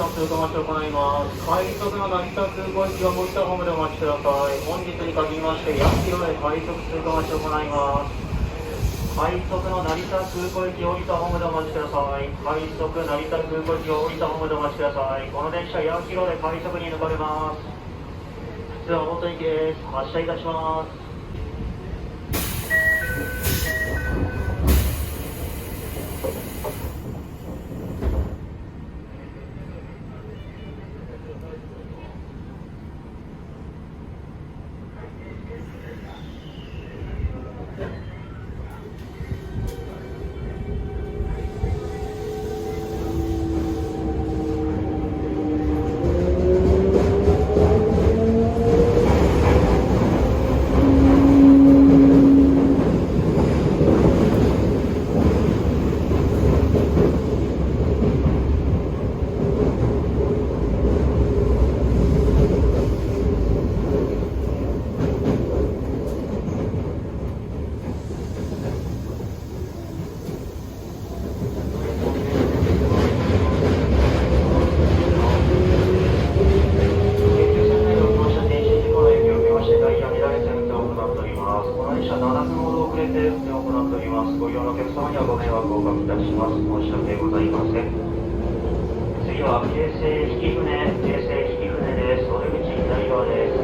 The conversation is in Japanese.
通過待ちを行います。快速の成田空港行きはごしたホームでお待ちください。本日に限りまして約キロで快速通過待ちを行います。快速の成田空港行き降りたホームでお待ちください。快速成田空港行き降りたホームでお待ちください。この電車約キロで快速に抜かれます。普通は元行きです。発車いたします。ご利用のお客様にはご迷惑をおかけいたします。申し訳ございません。次は京成曳舟です。お出口左側です。